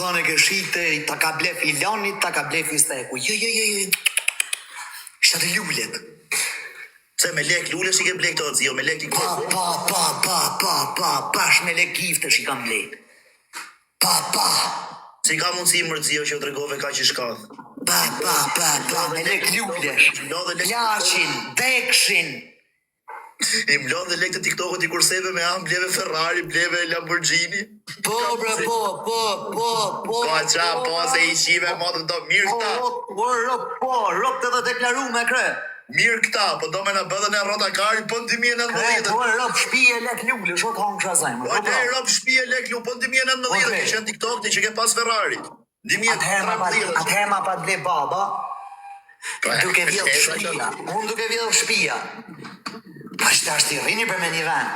thonë ke shite, ta ka ble filonit, ta ka ble fisteku. Jo. Shta të lullet. Se me lek lulesh i ke blek të zio, me lek i ke... Pash me lek giftesh i kam blek. Si ka mundësi mërzio që u tregove ka që shkath? Me lek lullesh. Plashin, dekshin. I mlon dhe lek të TikTokut i kurseve me am, bleve Ferrari, bleve Lamborghini. Po. Pa qa, se i shive modën do mirë këta. Rop të deklaru me kre. Mirë këta, po do me në bëdhen e rota kari, po në 2019. Rop shpije lek lullesh, o të hongë shazajmë. Rop shpije lek lullesh, po në 2019, ke shenë TikTok të që ke pas Ferrari. Atëhema pa ble baba, duke vjellë shpija. Unë duke vjellë shpija. Pa shtë ashtë i rini për me një ven.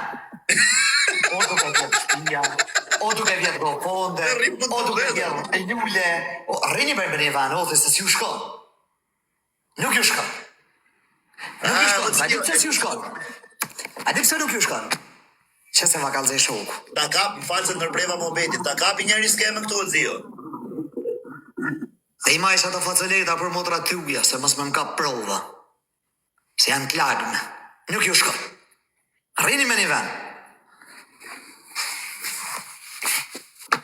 O duke vjellë shpija, o duke vjellë gofonde, o duke vjellë lule. Rini për me një ven, o të se si u shkon. Nuk ju shkon. A di pëse si u shkon? A di pëse nuk ju shkon? Që se ma kalze shoku. Ta kap, më falë se nërbreva mobetit, ta kapi njëri skeme këtu e zio. Dhe i ma isha të faceleta për motra të uja, se mos me më kap prova. Se janë të lagme. Nuk ju shkon. Rini me një ven.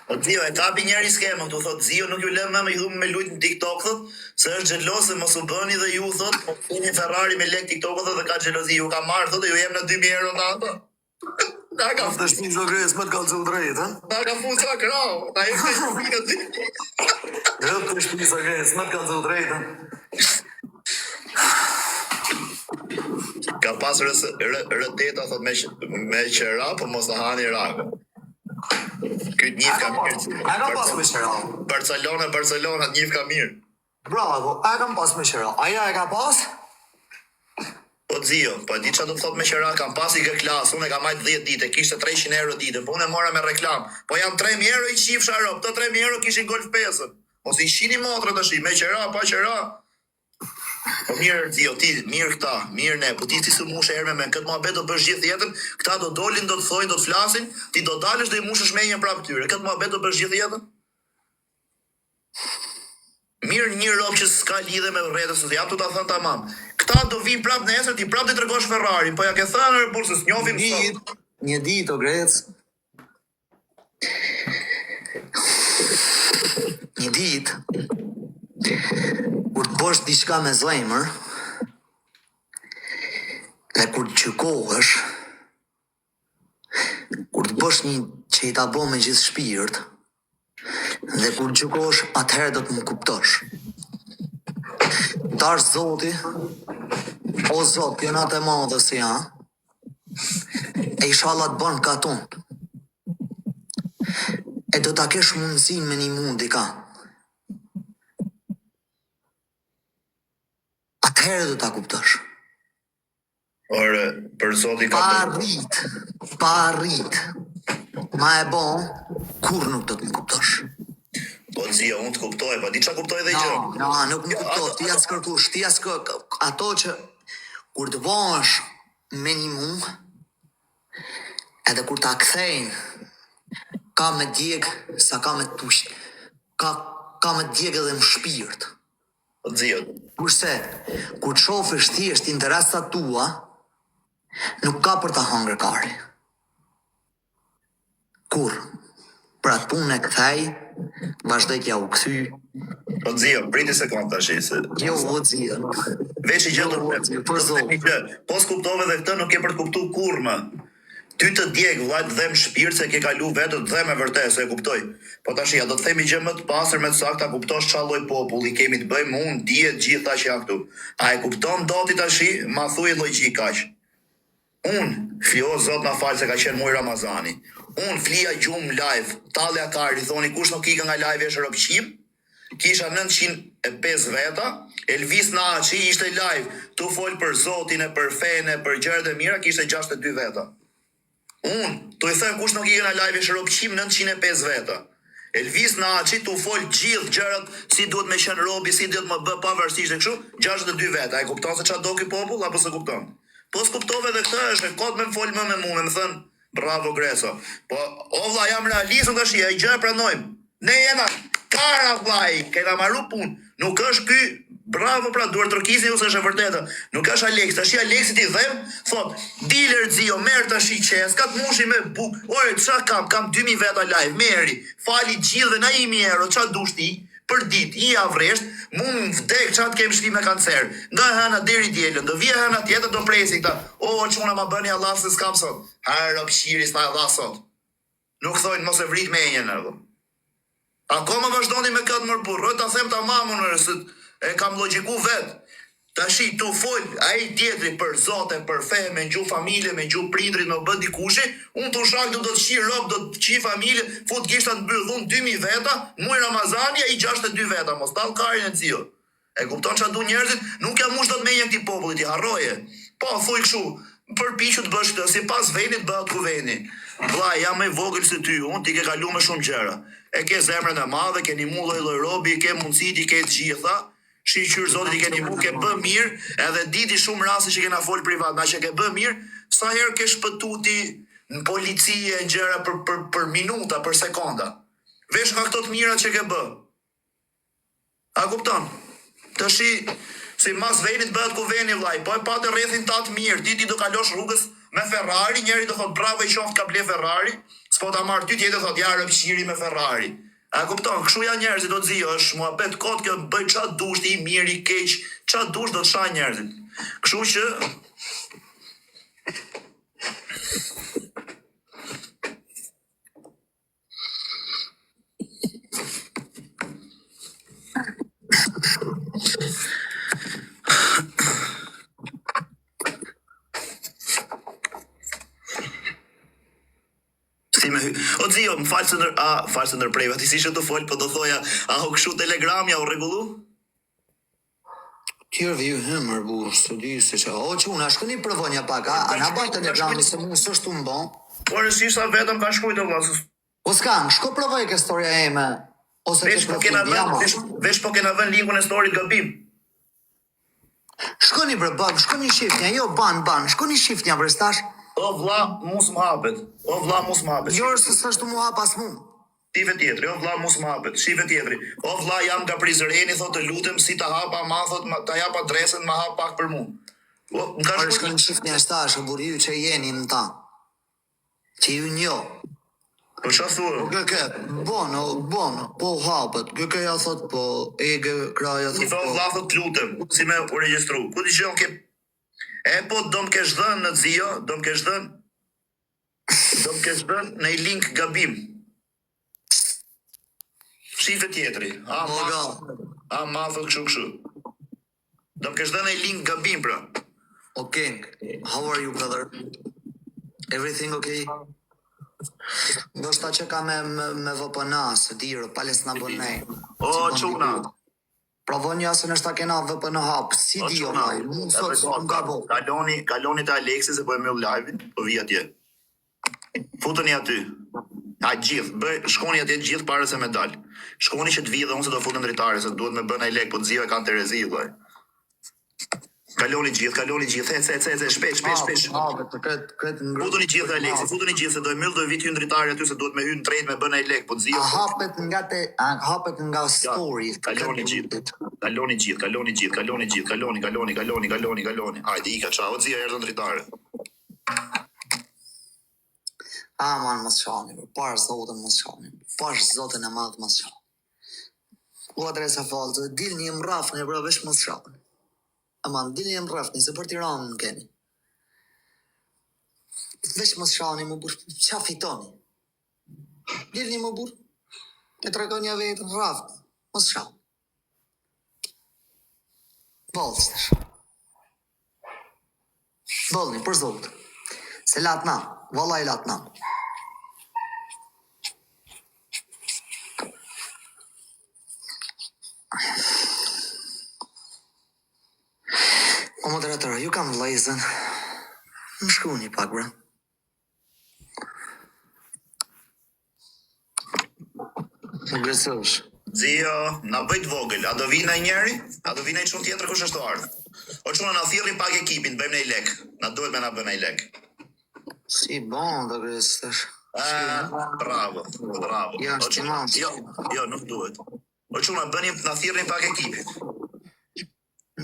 O zio, e kapi njëri skeme këtu, thot zio nuk ju lëmë me ju me lujt në TikTok, thot, se është gjelose, mos u bëni dhe ju, thot, po një Ferrari me lek TikTok, thot, dhe ka gjelozi, ju ka marrë, thot, dhe ju jem në 2.000 euro në ato. Na ka të shpiz o gres, më të kalëzu drejt, ha? Na ka fu sa krau, na e këtë shpinë të Rëp të shpiz o gres, më të kalëzu drejt, ha? Ka pas rëteta, thot, me qëra, po mos të hani rakë. Këtë njif ka mirë. A kam pas me qëra? Barcelona, njif ka mirë. Bravo, a kam pas me qëra? Aja e ka pas? Po zio, po di që du të thot me qëra, kam pas i kë klasë, unë e kam majtë 10 dite, kishte 300 euro dite, po unë e mora me reklam, po jam 3.000 euro i qif sharop, të 3.000 euro kishin golf 5-ën, mos i shini motrë të shi, me qëra, pa qëra. Po mirë zio, ti, mirë këta, mirë ne, po ti së mushë erme me këtë muhabet do bësh gjithë jetën, këta do dolin, do të thojnë, do të flasin, ti do dalësh dhe i mushësh me një prapë tyre, këtë muhabet do bësh gjithë jetën? Mirë një rob që s'ka lidhe me rretës, se jam të ta thënë tamam. Këta do vinë prapë nesër, ti prapë të tregosh Ferrari, po ja ke thënë në bursës, njofim sot. Një dit, o grec. Një dit, kur të bosh diçka me zemër, dhe kur të gjykohesh, kur të bosh një që i ta bo me gjithë shpirt, dhe kur gjykosh, atëherë do të më kuptosh. Tash Zoti, o Zot, jonat e madhe si ja, e inshallah të bën katon. E do ta kesh mundësin me një mundi ka. Atëherë do ta kuptosh. Ore, për Zoti ka Pa arrit. Ma e bon, kur nuk do të më kuptosh. Po zio, unë të kuptoj, pa di qa kuptoj dhe gjë. Nuk më kuptoj, ti as kërkush, ti as ato që kur të bosh me një mund, edhe kur ta kthejnë, ka me djeg sa ka me tush, ka me djeg edhe më shpirt. Po zio. Kurse, kur të shofish thjesht interesat tua, nuk ka për ta hangër kari. Kur, pra të punë e këthej, vazhdoj t'ja u këthy. Po zio, briti sekund tash se. Jo, o zio. Veç i gjellë po s'kuptove dhe këtë nuk e për të kuptu kur më. Ty të djeg vllajt dhem shpirt se ke kalu vetë dhem e vërtet se e kuptoj. Po tash ja do të themi gjë më të pastër me të sakta kuptosh çfarë lloj populli kemi të bëjmë unë dihet gjithë ata që janë këtu. A e kupton doti tash? Ma thuaj logjik kaq. Unë, fjo zot na fal se ka qenë muaj Ramazani. Unë flija gjumë live, talja kari, thoni kush nuk ika nga live e shërëpqim, kisha 905 veta, Elvis Naçi ishte live, tu fol për Zotin e për fene, për gjërat e mira, kishte 62 veta. Unë, tu i them kush nuk ika nga live e shërëpqim, 905 veta. Elvis Naçi tu fol gjithë gjërat, si duhet me qenë robi, si duhet më bë pavarësisht e kështu, 62 veta. E kupton se çfarë do ky popull apo s'e kupton? Po s'kuptove dhe këtë është e kod me fol më me mua, më thën, bravo Greso. Po o vlla jam realist tash, ai gjë e pranojmë. Ne jena fara vllai, kena marru punë. Nuk është ky, bravo pra, duhet tërkisni ose është e vërtetë. Nuk është Alex, tash Alexi ti them, thot, "Dealer Zio, merr tash i qes, ka të mushi me buk. Ore, ç'a kam 2000 veta live, merri. Fali gjithë na 1000 euro, ç'a dush ti?" Për ditë, i avresht, mund vdek qatë kemë shti me kancer. Nga hëna deri djelën, do vje hëna tjetër do presi këta. O, quna ma bëni Allah se s'kam sot. Harë, pëshiri, s'na Allah sot. Nuk thojnë mos e vrit me e njën. Akoma vazhdoni me këtë mërburë, ta them ta mamun, se e kam logiku vetë. Tashi tu fol, ai tjetri për zote, për fe, me gju familje, me gju prindrit, me bë dikushi, unë të shak do të qi rob, do të qi familje, fut gishta të mbyll dhun 2000 veta, muaj Ramazani ai 62 veta, mos tall karin e Zio. E kupton ç'a du njerëzit, nuk jam mush do të menjë këtij popullit, i harroje. Po thuj kështu, përpiqu të bësh këtë, sipas vendit bëhet ku vendi. Vlla, jam më vogël se ty, unë ti ke kaluar me shumë gjëra. E ke zemrën e madhe, keni mu lloj robi, ke mundësitë, ke të gjitha. Shiqyr zotit i keni mu, ke bë mirë, edhe diti shumë rasti që kena fol privat, na që ke bë mirë, sa herë ke shpëtuti në policie, në gjëra për minuta, për sekonda. Vesh nga këto të mira që ke bë. A kupton? Tashi, si mas venit bëhet ku veni vllai, po e patë rrethin ta të mirë, ti do kalosh rrugës me Ferrari, njeri do thot bravo i qoft ka ble Ferrari, s'po ta marr ty tjetër thot ja rëpshiri me Ferrari. A kupton, kështu janë njerëzit, do të zi, është muhabet kot kjo bëj ç'a dush ti, i mirë i keq, ç'a dush do të shaj njerëzit. Kështu që o Zio, më falë se ndërpreva, ti si që të folë, po do thoja, a ho kështu telegrami, a ho regullu? Tjerë ju hëmër burë, së di se që, o quna, shkëni përvonja pak, a na bajt telegrami se mu së shtu më bon? Por e si sa vetëm ka shkujtë, vlasës. O s'kam, shko provoj ke storia e me, ose ke përfundi jama. Vesh po kena vën linkun e storit gabim. Shkoni bre bab, shkoni shiftnja, jo ban, shkoni shiftnja bre stash. O vlla, mus më hapet. Jo, se s'është mu hap as mu. Shive tjetri, o vlla mus më hapet. Shive tjetri. O vlla, jam nga Prizreni, thot të lutem si ta hapa ma, thot ta jap adresën, ma hap pak për mu. O, nga Por shkoni shiftnja stash, o buri ju që jeni në ta. Që ju njo. Po qa thua? Gëke, bono, po hapet. Gëke ja thot po, ege kraja I thot thot po. vlla, thot lutem, si me u regjistru. Ku di që on ke... E po, do më kesh dhënë në Zio, do më kesh dhënë në i link gabim. Shife tjetri. A ma thot kështu. Do më kesh dhënë në i link gabim, pra. Okay, how are you brother? Everything okay? Do shta që ka me VPN, së dirë, pales në bënej. O, quna. Provonja se nështë ta kena VPN hap, si di jo maj, mund sot, së më ka bo. Kaloni të Alexi se po e me u live-in, po vi atje. Futëni aty. A gjithë, shkoni atje gjithë pare se me dalë. Shkoni që të vi dhe unë se do futën dritare, se duhet me bën ai lek, po të zive kanë të rezi, vaj. Kaloni gjithë, hec, shpesh. Futuni gjithë Alexi, futuni gjithë, se do e myllë do e vitë hynë dritare aty, se duhet me hynë trejt me bën ai lek, po të zive... Hapet nga story. Kaloni gjithë. Hajde, ika qa, o zia erdhën dritare. Man, mos shani, parë zotën mos shani. Parë zotën e madhë mos shani. U adresa falë, dil një më rafën e bra vesh mos shani. Aman, dil një më rafën, se për Tiranë në keni. Vesh mos shani, më burë, qa fitoni? Dil një më burë, e të rekonja vetë në rafën, mos shani. Bolë, së shani. Bolëni, për zotë. Se latë na, valla i latë na. O moderator, ju kam vlejzën. Më shkru një pak, bra. Më gresësh. Zio, na bëjt vogël, a do vina i njeri? A do vina i qënë tjetër kush është të ardhë? O qënë na thirrin pak ekipin, bëjmë në i lek. Na duhet me na bëjmë në i lek. Si bon, do gresësh. Bravo. Ja, është imam. Jo, nuk duhet. O çuna bënim na thirrnin pak ekipin.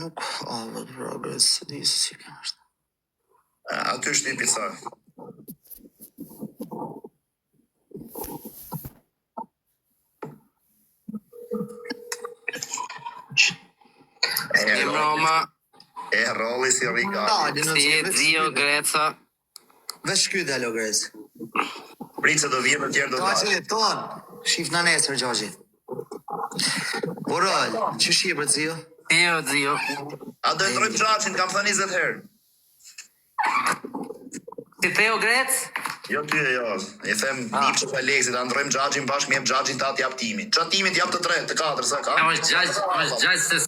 Nuk ka më progres, di se si kjo është. Aty shtypi sa. Roma, Rolli si Ricardo. si zio Greca. Vesh ky dalo Grez. Prit se do vjen më tjerë do Gjaxhi dalë. ton. Shif na nesër Gjaxhi. Borol, që shih për zio? Zio. A do e ndrojmë Xhaxhin, kam thënë 20 herë. Si Theo Grec? Jo ty e jo. I them Nipçë pa Aleksit, ta ndrojmë Xhaxhin bashkë me Xhaxhin ta t'jap timin. Ç'a timin t'jap të 3, të 4 sa ka? është gjaj se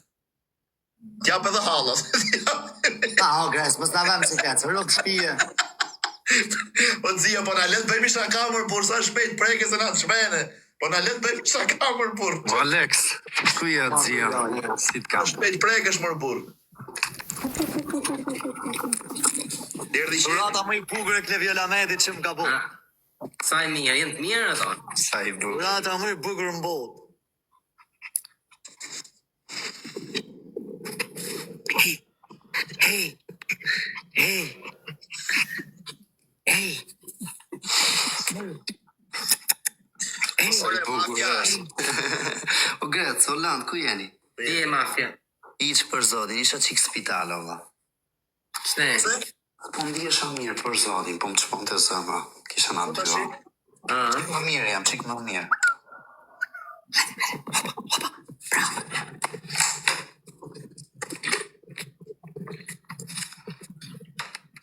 T'jap edhe hallat. O Grez, mos na vëm se kaç, rrok shtëpia. Po zia, po na let bëjmë shaka më por sa shpejt prekë se na të shmene. Po na let bëjmë shaka më por. Alex, ku je zio? Si të kam? Shpejt prekësh më burr. Erdhi që Rata më i bukur e Kleviola Medit që më ka bo. Sa i mirë, jenë të mirë ato? Sa i bukur. Rata më i bukur në botë. Hey. Sa i bukur është. O Grec, Holland, ku jeni? Ti e mafja. Iq për zotin, isha qik spital, valla. Shne? Po më ndjesha mirë për zotin, po më qëpon të zëma. Kisha na dy o. Më mirë jam, qik më mirë.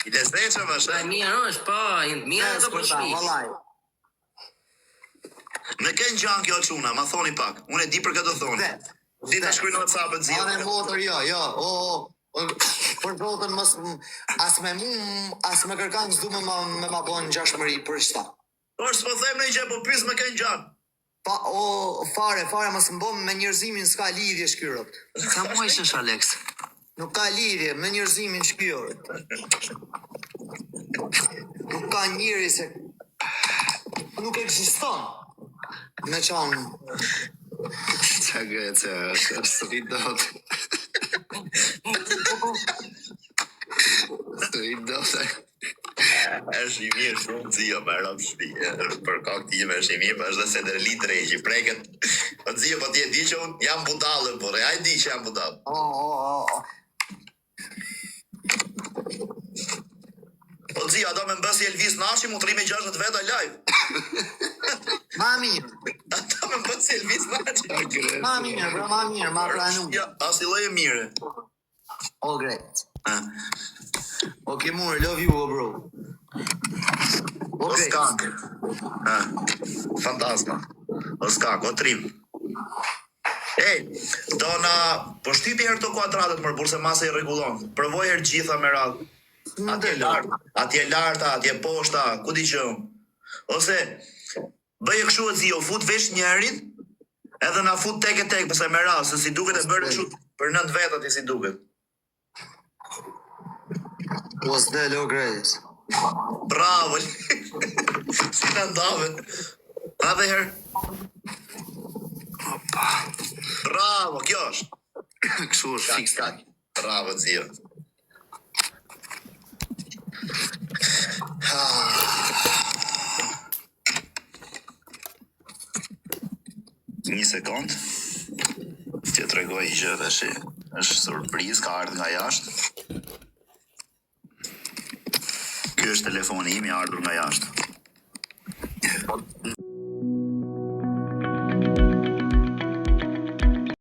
i lezeqëm është. Sa i mirë është, po, jenë të mirë ato për shpi. Në kënë gjanë kjo çuna, ma thoni pak. Unë e di për këtë të thoni. Ti të shkruaj në WhatsApp-ën zio. Anë motor, jo. Për zotën mos as me kërkan s'du me ma bon ngjashmëri për shta. Po s'po them në gjë, po pyes më kënë gjanë. Pa, fare, mos më bom me njerëzimin s'ka lidhje shkyrët. Sa muajsh është Alex? Nuk ka lidhje me njerëzimin shkyrët. Nuk ka njeri se nuk ekziston. Me qanë Qa Grece është së i dot. Së i dot. Është i mirë shumë zio me rëmë shpi. Për kakë time është i mirë, për është dhe se dhe li drejqi. Preket. Po zio, po ti e di që unë jam budallë, por e di që jam budallë. Po zio, ato me mbësi Elvis Nashi, mu të rime 60 veta live. ma mirë, Ata me mbësi Elvis Nashi. ma mirë, ma pranu. Ja, as i lloj e mire. O great. Ah. Okay, more, love you, bro. O skank. Fantasma. O skank, o trim. Do na po shtypi herë të kuadratet më burse masa i rregullon. Provoj herë gjitha me radhë. Atje larta, atje poshta, ku di që. Ose bëje kështu e zio, fut vesh njerin, edhe na fut tek e tek, pëse me radhë, se si duket e bërë kështu për 9 vetat i si duket. Was the low grades? Bravo. Si në ndave. Edhe herë. Bravo, kjo është. Kështu është fix. Bravo, zio. Një sekund. T'ja tregoj gjë tash. Është surprizë, ka ardhur nga jashtë. Ky është telefoni im i ardhur nga jashtë.